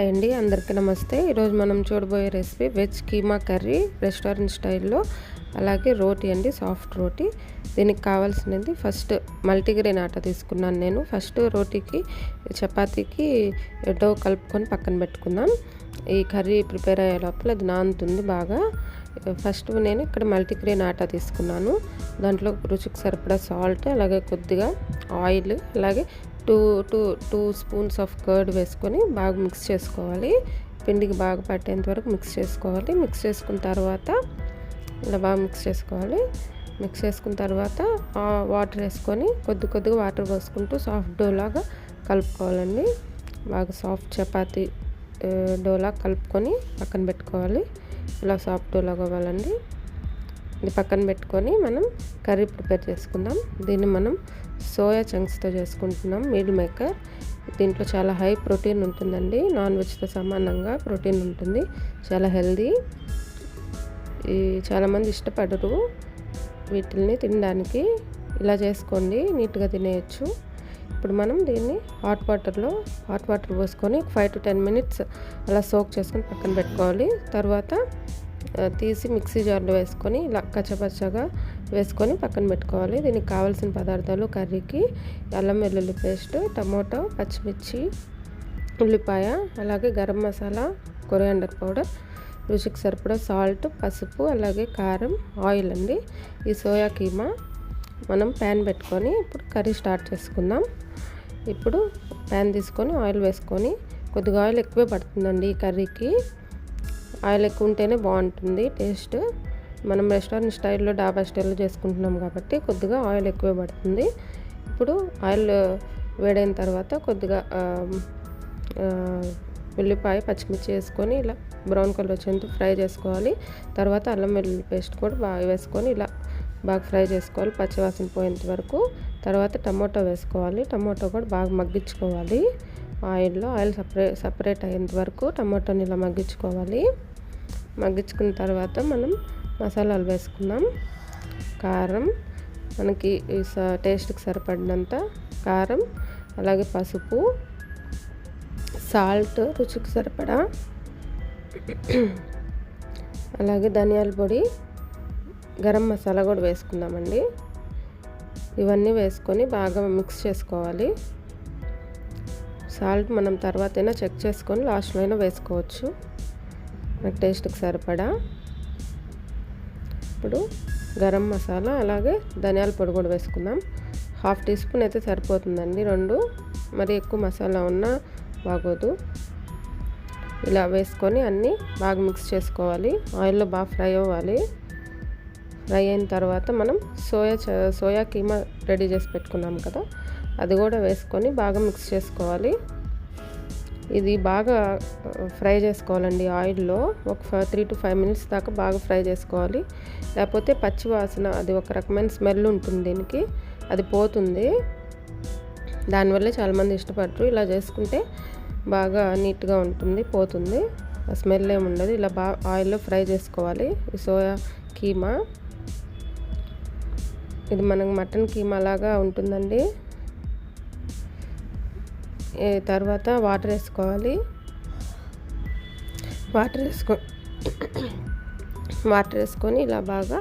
Hi అండి, అందరికీ నమస్తే. ఈరోజు మనం చూడబోయే recipe veg keema curry restaurant స్టైల్లో, అలాగే రోటీ అండి, సాఫ్ట్ రోటీ. దీనికి కావాల్సినది ఫస్ట్ మల్టీగ్రెయిన్ ఆటా తీసుకున్నాను నేను. ఫస్ట్ రోటీకి చపాతీకి డో కలుపుకొని పక్కన పెట్టుకుందాం. ఈ కర్రీ ప్రిపేర్ అయ్యే లోపల అది నానుతుంది బాగా. ఫస్ట్ నేను ఇక్కడ మల్టీగ్రెయిన్ ఆటా తీసుకున్నాను. దాంట్లో రుచికి సరిపడా సాల్ట్, అలాగే కొద్దిగా ఆయిల్, అలాగే టూ స్పూన్స్ ఆఫ్ కర్డ్ వేసుకొని బాగా మిక్స్ చేసుకోవాలి. పిండికి బాగా పట్టేంత వరకు మిక్స్ చేసుకోవాలి. మిక్స్ చేసుకున్న తర్వాత ఇలా బాగా మిక్స్ చేసుకోవాలి. మిక్స్ చేసుకున్న తర్వాత వాటర్ వేసుకొని కొద్దిగా వాటర్ పోసుకుంటూ సాఫ్ట్ డోలాగా కలుపుకోవాలండి. బాగా సాఫ్ట్ చపాతీ డోలా కలుపుకొని పక్కన పెట్టుకోవాలి. ఇలా సాఫ్ట్ డోలాగా అవ్వాలండి. ఇది పక్కన పెట్టుకొని మనం కర్రీ ప్రిపేర్ చేసుకుందాం. దీన్ని మనం సోయా చంక్స్తో చేసుకుంటున్నాం, మీల్ మేకర్. దీంట్లో చాలా హై ప్రోటీన్ ఉంటుందండి. నాన్ వెజ్తో సమానంగా ప్రోటీన్ ఉంటుంది. చాలా హెల్దీ. చాలామంది ఇష్టపడరు వీటిని తినడానికి. ఇలా చేసుకోండి, నీట్గా తినేయచ్చు. ఇప్పుడు మనం దీన్ని హాట్ వాటర్ పోసుకొని 5 to 10 minutes అలా సోక్ చేసుకొని పక్కన పెట్టుకోవాలి. తర్వాత తీసి మిక్సీ జార్లో వేసుకొని ఇలా కచ్చపచ్చగా వేసుకొని పక్కన పెట్టుకోవాలి. దీనికి కావాల్సిన పదార్థాలు కర్రీకి అల్లం వెల్లుల్లి పేస్ట్, టమోటో, పచ్చిమిర్చి, ఉల్లిపాయ, అలాగే గరం మసాలా, కొరియాండర్ పౌడర్, రుచికి సరిపడా సాల్ట్, పసుపు, అలాగే కారం, ఆయిల్ అండి. ఈ సోయా కీమా మనం ప్యాన్ పెట్టుకొని ఇప్పుడు కర్రీ స్టార్ట్ చేసుకుందాం. ఇప్పుడు ప్యాన్ తీసుకొని ఆయిల్ వేసుకొని, కొద్దిగా ఆయిల్ ఎక్కువే పడుతుందండి ఈ కర్రీకి. ఆయిల్ ఎక్కువ ఉంటేనే బాగుంటుంది టేస్ట్. మనం రెస్టారెంట్ స్టైల్లో, డాబా స్టైల్లో చేసుకుంటున్నాం కాబట్టి కొద్దిగా ఆయిల్ ఎక్కువే పడుతుంది. ఇప్పుడు ఆయిల్ వేడైన తర్వాత కొద్దిగా ఉల్లిపాయ, పచ్చిమిర్చి వేసుకొని ఇలా బ్రౌన్ కలర్ వచ్చేంత ఫ్రై చేసుకోవాలి. తర్వాత అల్లం వెల్లుల్లి పేస్ట్ కూడా బాగా వేసుకొని ఇలా బాగా ఫ్రై చేసుకోవాలి, పచ్చివాసన పోయేంత వరకు. తర్వాత టమోటో వేసుకోవాలి. టమోటో కూడా బాగా మగ్గించుకోవాలి ఆయిల్లో. ఆయిల్ సపరేట్ అయ్యేంత వరకు టమోటోని ఇలా మగ్గించుకోవాలి. మగ్గించుకున్న తర్వాత మనం మసాలాలు వేసుకుందాం. కారం, మనకి టేస్ట్కి సరిపడినంత కారం, అలాగే పసుపు, సాల్ట్ రుచికి సరిపడా, అలాగే ధనియాల పొడి, గరం మసాలా కూడా వేసుకుందామండి. ఇవన్నీ వేసుకొని బాగా మిక్స్ చేసుకోవాలి. సాల్ట్ మనం తర్వాత అయినా చెక్ చేసుకొని లాస్ట్లో అయినా వేసుకోవచ్చు, మనకు టేస్ట్కి సరిపడా. ఇప్పుడు గరం మసాలా, అలాగే ధనియాల పొడి కూడా వేసుకుందాం. 1/2 teaspoon అయితే సరిపోతుందండి. 2 మరి ఎక్కువ మసాలా ఉన్నా బాగోదు. ఇలా వేసుకొని అన్నీ బాగా మిక్స్ చేసుకోవాలి. ఆయిల్లో బాగా ఫ్రై అవ్వాలి. ఫ్రై అయిన తర్వాత మనం సోయా కీమా రెడీ చేసి పెట్టుకున్నాం కదా, అది కూడా వేసుకొని బాగా మిక్స్ చేసుకోవాలి. ఇది బాగా ఫ్రై చేసుకోవాలండి ఆయిల్లో. ఒక 3 to 5 minutes దాకా బాగా ఫ్రై చేసుకోవాలి. లేకపోతే పచ్చి వాసన, అది ఒక రకమైన స్మెల్ ఉంటుంది దీనికి, అది పోతుంది. దానివల్లే చాలామంది ఇష్టపడరు. ఇలా చేసుకుంటే బాగా నీట్గా ఉంటుంది, పోతుంది, ఆ స్మెల్ ఏమి ఉండదు. ఇలా బాగా ఆయిల్లో ఫ్రై చేసుకోవాలి ఈ సోయా కీమా. ఇది మనకు మటన్ కీమా లాగా ఉంటుందండి. తర్వాత వాటర్ వేసుకోవాలి. వాటర్ వేసుకొని ఇలా బాగా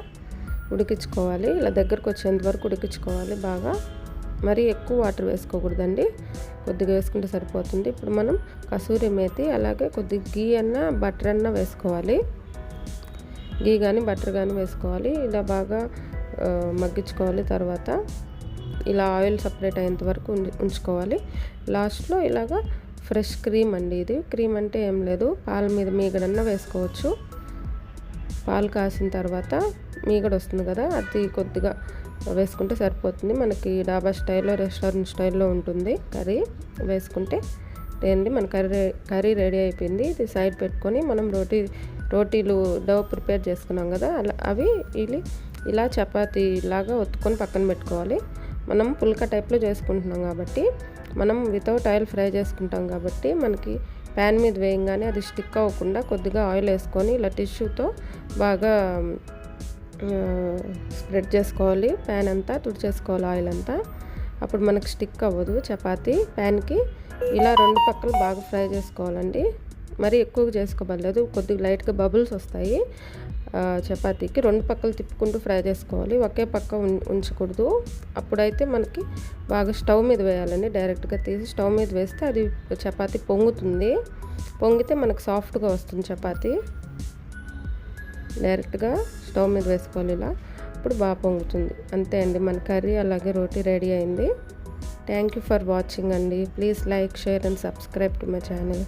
ఉడికించుకోవాలి. ఇలా దగ్గరకు వచ్చేంత వరకు ఉడికించుకోవాలి బాగా. మరీ ఎక్కువ వాటర్ వేసుకోకూడదండి, కొద్దిగా వేసుకుంటే సరిపోతుంది. ఇప్పుడు మనం కసూరి మేతి, అలాగే కొద్దిగా గీ అన్నా బటర్ అన్నా వేసుకోవాలి. గీ కానీ బటర్ కానీ వేసుకోవాలి. ఇలా బాగా మగ్గించుకోవాలి. తర్వాత ఇలా ఆయిల్ సపరేట్ అయ్యేంత వరకు ఉంచుకోవాలి. లాస్ట్లో ఇలాగా ఫ్రెష్ క్రీమ్ అండి. ఇది క్రీమ్ అంటే ఏం లేదు, పాల మీద మీగడన్నా వేసుకోవచ్చు. పాలు కాసిన తర్వాత మీగడ వస్తుంది కదా, అది కొద్దిగా వేసుకుంటే సరిపోతుంది. మనకి డాబా స్టైల్లో, రెస్టారెంట్ స్టైల్లో ఉంటుంది కర్రీ. వేసుకుంటే మన కర్రీ రెడీ అయిపోయింది. ఇది సైడ్ పెట్టుకొని మనం రోటీలు డో ప్రిపేర్ చేసుకున్నాం కదా, అవి ఇలా చపాతీ లాగా ఒత్తుకొని పక్కన పెట్టుకోవాలి. మనం పుల్కా టైప్లో చేసుకుంటున్నాం కాబట్టి, మనం వితౌట్ ఆయిల్ ఫ్రై చేసుకుంటాం కాబట్టి, మనకి ప్యాన్ మీద వేయంగానే అది స్టిక్ అవ్వకుండా కొద్దిగా ఆయిల్ వేసుకొని ఇలా టిష్యూతో బాగా స్ప్రెడ్ చేసుకోవాలి. ప్యాన్ అంతా తుడిచేసుకోవాలి ఆయిల్ అంతా. అప్పుడు మనకు స్టిక్ అవ్వదు చపాతీ ప్యాన్కి. ఇలా 2 పక్కలు బాగా ఫ్రై చేసుకోవాలండి. మరీ ఎక్కువగా చేసుకోబడలేదు, కొద్దిగా లైట్గా బబుల్స్ వస్తాయి. చపాతీకి 2 పక్కలు తిప్పుకుంటూ ఫ్రై చేసుకోవాలి, ఒకే పక్క ఉంచకూడదు. అప్పుడైతే మనకి బాగా స్టవ్ మీద వేయాలండి. డైరెక్ట్గా తీసి స్టవ్ మీద వేస్తే అది చపాతీ పొంగుతుంది. పొంగితే మనకు సాఫ్ట్గా వస్తుంది చపాతీ. డైరెక్ట్గా స్టవ్ మీద వేసుకోవాలి ఇలా, ఇప్పుడు బాగా పొంగుతుంది. అంతే అండి, మన కర్రీ అలాగే రోటీ రెడీ అయింది. థ్యాంక్ యూ ఫర్ వాచింగ్ అండి. Please like, share and subscribe to my channel.